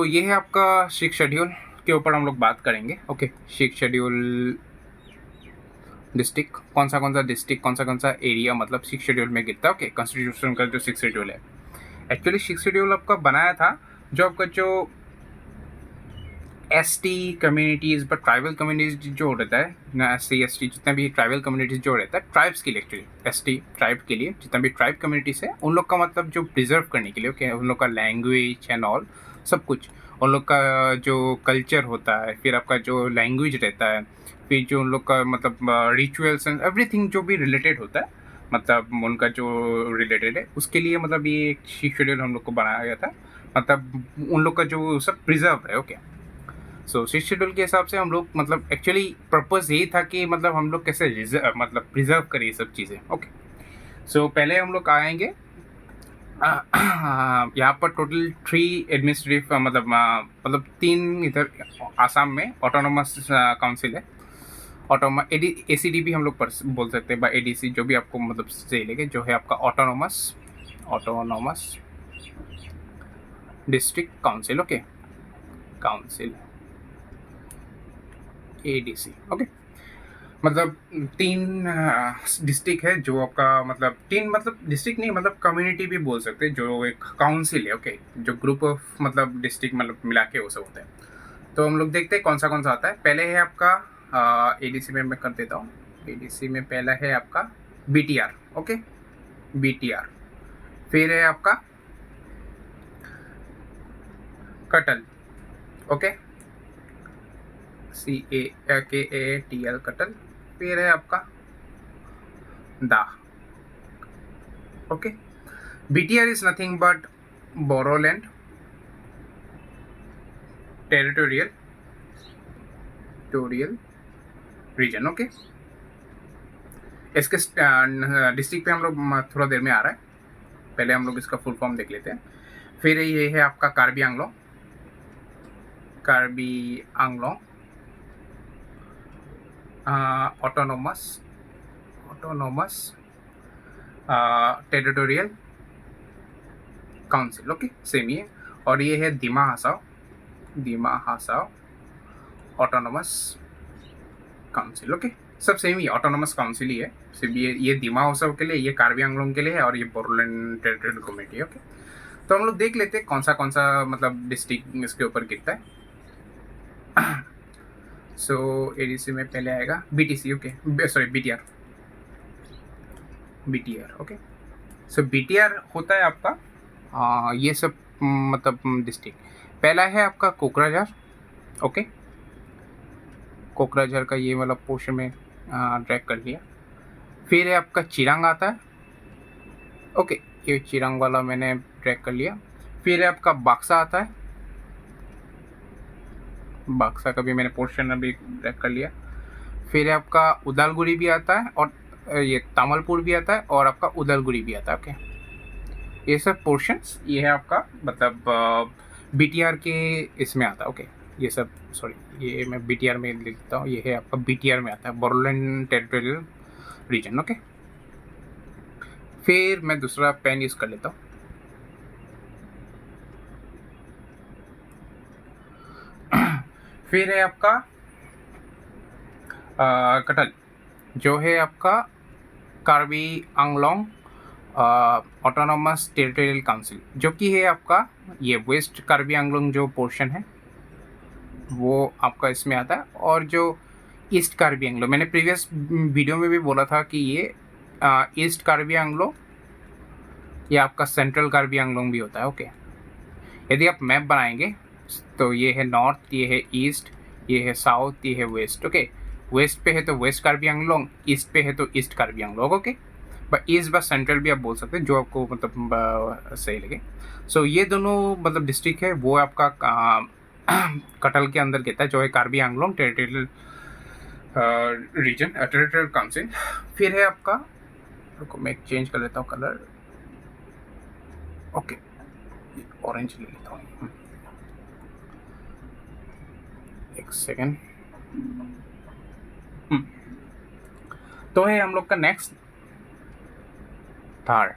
ये है आपका सिक्स शेड्यूल के ऊपर हम लोग बात करेंगे। ओके, सिक्स शेड्यूल डिस्ट्रिक्ट कौन सा डिस्ट्रिक्ट कौन सा एरिया मतलब सिक्स शेड्यूल में गिरता है। ओके, कॉन्स्टिट्यूशन का जो सिक्स शेड्यूल है, एक्चुअली सिक्स शेड्यूल आपका बनाया था जो आपका जो एसटी कम्युनिटीज़ पर ट्राइबल कम्युनिटीज जो रहता है ना, एससी एसटी जितना भी ट्राइबल कम्युनिटीज जो रहता है ट्राइब्स के लिए, एक्चुअली एसटी ट्राइब के लिए जितना भी ट्राइब कम्युनिटीज है उन लोग का मतलब जो प्रिजर्व करने के लिए, ओके, उन लोग का लैंग्वेज एंड ऑल सब कुछ, उन लोग का जो कल्चर होता है, फिर आपका जो लैंग्वेज रहता है, फिर जो उन लोग का मतलब रिचुअल्स एंड एवरीथिंग जो भी रिलेटेड होता है, मतलब उनका जो रिलेटेड है उसके लिए मतलब ये एक शेड्यूल हम लोग को बनाया गया था। मतलब उन लोग का जो सब प्रिजर्व है। ओके, सिक्स शेड्यूल के हिसाब से हम लोग मतलब एक्चुअली पर्पस यही था कि मतलब हम लोग कैसे मतलब प्रिजर्व करें ये सब चीज़ें। ओके, पहले हम लोग आएंगे यहाँ पर टोटल 3 एडमिनिस्ट्रेटिव मतलब 3 इधर आसाम में ऑटोनोमस काउंसिल है। ACD भी हम लोग बोल सकते हैं, ADC जो भी आपको मतलब सही लगे, जो है आपका autonomous district council. Okay, council ADC। Okay, मतलब 3 डिस्ट्रिक्ट है जो आपका मतलब 3 मतलब डिस्ट्रिक्ट नहीं मतलब कम्युनिटी भी बोल सकते हैं, जो एक काउंसिल है। ओके, जो ग्रुप ऑफ मतलब डिस्ट्रिक्ट मतलब मिला के वो सब होता है। तो हम लोग देखते हैं कौन सा आता है। पहले है आपका ADC में मैं कर देता हूँ। ADC में पहला है आपका BTR। Okay, BTR। फिर है आपका कटल। ओके, CATL कटल। फिर है आपका दा। Okay, BTR is nothing but Bodoland Territorial Region। Okay, इसके डिस्ट्रिक्ट पे हम लोग थोड़ा देर में आ रहा है, पहले हम लोग इसका फुल फॉर्म देख लेते हैं। फिर ये है आपका Karbi Anglong autonomous territorial council. Okay, same ही है। और ये है Dima Hasao autonomous council. Okay, सब सेम ही ऑटोनोमस काउंसिल ही है, सिर्फ ये दिमा हासाव के लिए, ये कार्बी आंगलोंग के लिए है, और ये बोडोलैंड टेरिटोरियल कमेटी। ओके, तो हम लोग देख लेते हैं कौन सा मतलब डिस्ट्रिक्ट इसके ऊपर गिरता है। ADC में पहले आएगा BTC। Okay, sorry BTR। Okay, BTR होता है आपका ये सब मतलब डिस्ट्रिक्ट। पहला है आपका कोकराझार। ओके, कोकराझार का ये वाला पोर्शन में ट्रैक कर लिया। फिर है आपका चिरांग आता है। ओके, ये चिरांग वाला मैंने ट्रैक कर लिया। फिर है आपका बाक्सा आता है, बाक्सा का भी मैंने पोर्शन अभी ट्रैक कर लिया। फिर है आपका उदालगुड़ी भी आता है, और ये तामलपुर भी आता है, और आपका उदालगुड़ी भी आता है। ओके, ये सब पोर्शंस ये है आपका मतलब BTR के इसमें आता है। ओके, ये सब सॉरी ये मैं BTR में लिख देता हूँ, ये है आपका BTR में आता है, बोडोलैंड टेरिटोरियल रीजन। ओके, फिर मैं दूसरा पेन यूज़ कर लेता हूँ। फिर है आपका कटल, जो है आपका Karbi Anglong autonomous territorial council, जो कि है आपका ये वेस्ट कार्बी आंगलोंग जो पोर्शन है वो आपका इसमें आता है। और जो ईस्ट कार्बी आंगलो, मैंने प्रीवियस वीडियो में भी बोला था कि ये ईस्ट कार्बी आंगलो या आपका सेंट्रल कार्बी आंगलोंग भी होता है। ओके, यदि आप मैप बनाएंगे तो ये है नॉर्थ, ये है ईस्ट, ये है साउथ, ये है वेस्ट। ओके, वेस्ट पे है तो वेस्ट कार्बी आंगलोंग, ईस्ट पे है तो east Karbi Anglong. Okay, east बस सेंट्रल भी आप बोल सकते हैं, जो आपको मतलब सही लगे। ये दोनों मतलब डिस्ट्रिक्ट है वो आपका कटल के अंदर कहता है, जो है Karbi Anglong territorial reason territorial council. फिर है आपका, रुको मैं चेंज कर लेता हूँ कलर। ओके, ऑरेंज ले लेता हूँ, एक सेकेंड। तो है हम लोग का नेक्स्ट थर्ड,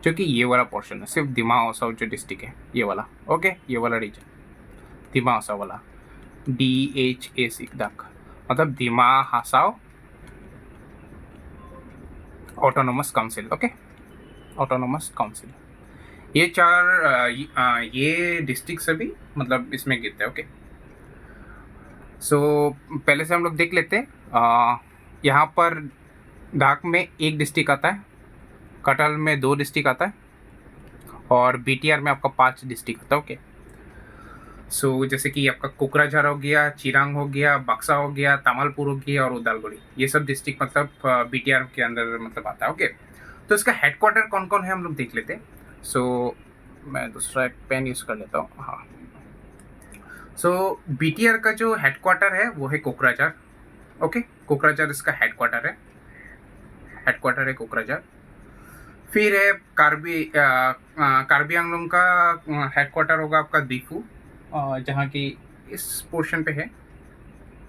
जो कि ये वाला पोर्शन है, सिर्फ दिमाग और साउथ जो डिस्ट्रिक्ट है ये वाला। ओके, ये वाला रीजन दिमा हासाव वाला, DHAC दाक, मतलब Dima Hasao autonomous council. Okay, autonomous council. ये ये डिस्ट्रिक्ट सभी मतलब इसमें गिरते हैं। ओके, सो पहले से हम लोग देख लेते हैं। यहाँ पर डाक में एक डिस्ट्रिक्ट आता है, कटहल में 2 डिस्ट्रिक्ट आता है, और BTR में आपका 5 डिस्ट्रिक्ट आता है। ओके, सो जैसे कि आपका कोकराझार हो गया, चिरांग हो गया, बक्सा हो गया, तामालपुर हो गया और उदालगुड़ी, ये सब डिस्ट्रिक्ट मतलब BTR के अंदर मतलब आता है। ओके, तो इसका हेडक्वार्टर कौन कौन है हम लोग देख लेते हैं। सो मैं दूसरा एक पेन यूज़ कर लेता हूँ। हाँ, सो BTR का जो हेडक्वार्टर है वो है कोकराझार। ओके, कोकराझार इसका हेडक्वार्टर है कोकराझार। फिर है कार्बी आंगलोंग का हेडक्वार्टर होगा आपका दीफू, जहाँ की इस पोर्शन पे है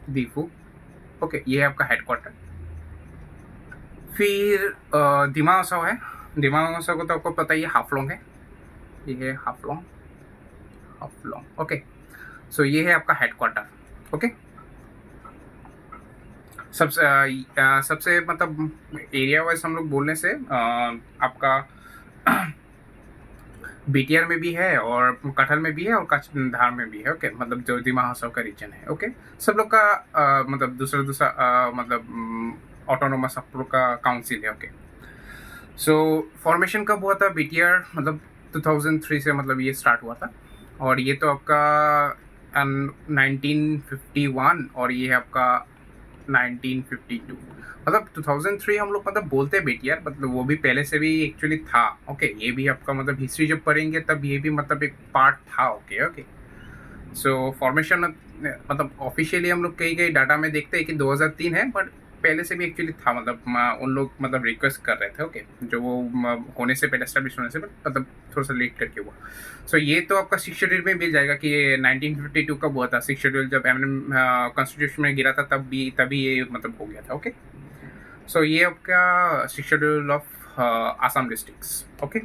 दीफू। ओके, ये है आपका हेडक्वार्टर। फिर दिमा हासाव है, दिमा हासाव को तो आपको पता ही है, हाफलोंग है, ये है हाफलोंग। ओके, सो ये है आपका हेडक्वार्टर। ओके, सबसे मतलब एरिया वाइज हम लोग बोलने से आपका BTR में भी है और कटहल में भी है और कचधार में भी है। ओके, मतलब जो दिमा हासाव का रीजन है। ओके, सब लोग का मतलब दूसरा मतलब ऑटोनोमस आप लोग का काउंसिल है। ओके, सो फॉर्मेशन कब हुआ था BTR, मतलब 2003 से मतलब ये स्टार्ट हुआ था, और ये तो आपका 1951 और ये है आपका 1952, मतलब 2003 हम लोग मतलब बोलते हैं BTR, मतलब वो भी पहले से भी एक्चुअली था। ओके, ये भी आपका मतलब हिस्ट्री जब पढ़ेंगे तब ये भी मतलब एक पार्ट था। ओके, सो फॉर्मेशन मतलब ऑफिशियली हम लोग कई डाटा में देखते हैं कि 2003 है, बट पहले से भी एक्चुअली था, मतलब उन लोग मतलब रिक्वेस्ट कर रहे थे। ओके, जो वो होने से पहले, एस्टेब्लिश होने से पहले, मतलब थोड़ा सा लेट करके हुआ। सो ये तो आपका 6 शेड्यूल में मिल जाएगा कि ये 1952 कब हुआ था। 6 शेड्यूल जब कॉन्स्टिट्यूशन में गिरा था तभी ये मतलब हो गया था। ओके, सो ये आपका 6 schedule of Assam districts. Okay,